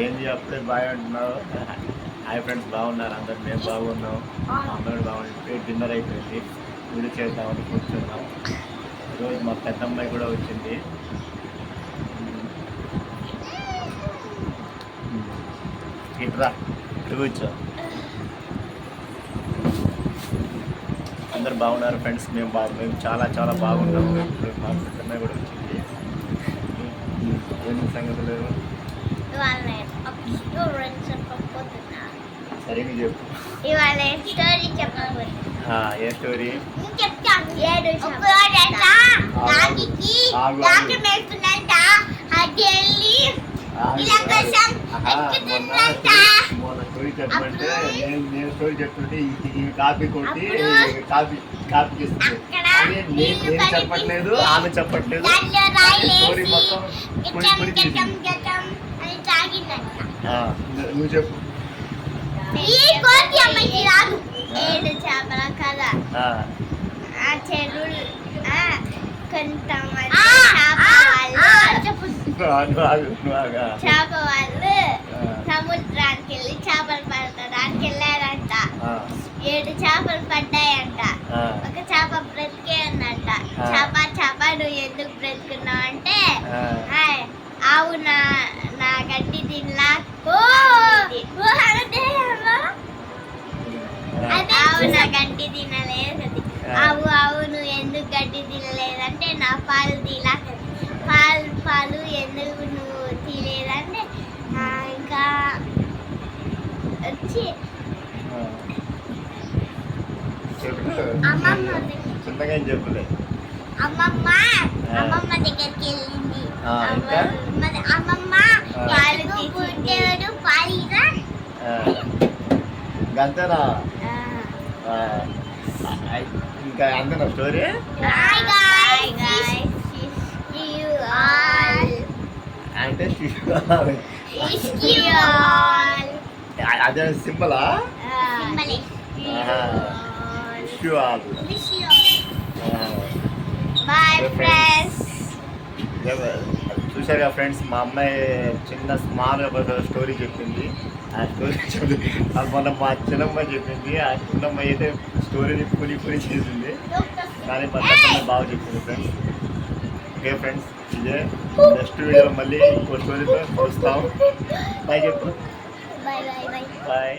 ఏంది అప్పుడే బాగా అంటున్నావు? హాయ్ ఫ్రెండ్స్, బాగున్నారు అందరు? మేము బాగున్నాం, అందరూ బాగుంటే డిన్నర్ అయిపోయింది. వీడియో చేద్దామని కూర్చున్నాం. ఈరోజు మా పెద్దమ్మాయి కూడా వచ్చింది. ఇట్రా, ఇటు కూర్చో. అందరు బాగున్నారు ఫ్రెండ్స్, మేము చాలా చాలా బాగున్నాము. ఇప్పుడు మా పెద్దమ్మాయి కూడా వచ్చింది. ఏం సంగతులు? సరిగ్గా చెప్పు. ఇవాళ స్టోరీ చెప్పబోతున్నా. ఏ స్టోరీ? చెప్తాను. మొన్న స్టోరీ చెప్పమంటే నేను స్టోరీ చెప్తుంటే ఈ కాపీ కొట్టి కాపీ ఇస్తుంది. నేను చెప్పట్లేదు, ఆమె చెప్పట్లేదు. స్టోరీ మొత్తం నువ్వు చెప్పు. రాదు. 7 చేపల కథ. ఆ చెరువులు కొంతమంది చేప వాళ్ళు సముద్రానికి వెళ్ళి చేపలు పడతాడానికి వెళ్ళారంట. 7 చేపలు పడ్డాయంట. ఒక చేప బ్రతికే ఉందంట. చేప నువ్వు ఎందుకు బ్రతుకున్నావు అంటే, ఆవు నా గడ్డి తినలా. ఆవు నా గడ్డి తినలేదు. ఆవు నువ్వు ఎందుకు గడ్డి తినలేదంటే, నా పాలు తీలా. పాలు ఎందుకు నువ్వు తీలేదంటే, ఇంకా వచ్చి అమ్మమ్మ దగ్గరికి వెళ్ళింది. అమ్మమ్మ పుట్టేవాడు పాలిరా. అంతేనా? ఇంకా అంతేనా స్టోరీ? అంటే అదే సింబలా? చూసారుగా ఫ్రెండ్స్, మా అమ్మాయి చిన్న స్మాల్ స్టోరీ చెప్పింది. ఆ స్టోరీ మొన్న మా చిన్నమ్మాయి చెప్పింది. ఆ చిన్నమ్మాయి అయితే స్టోరీని పులి చేసింది, కానీ పద్ధతి బాగా చెప్పింది ఫ్రెండ్స్. ఓకే ఫ్రెండ్స్, ఇదే నెక్స్ట్ వీడియో మళ్ళీ ఇంకో స్టోరీతో చూస్తాం. బాయ్ చెప్పు. బాయ్.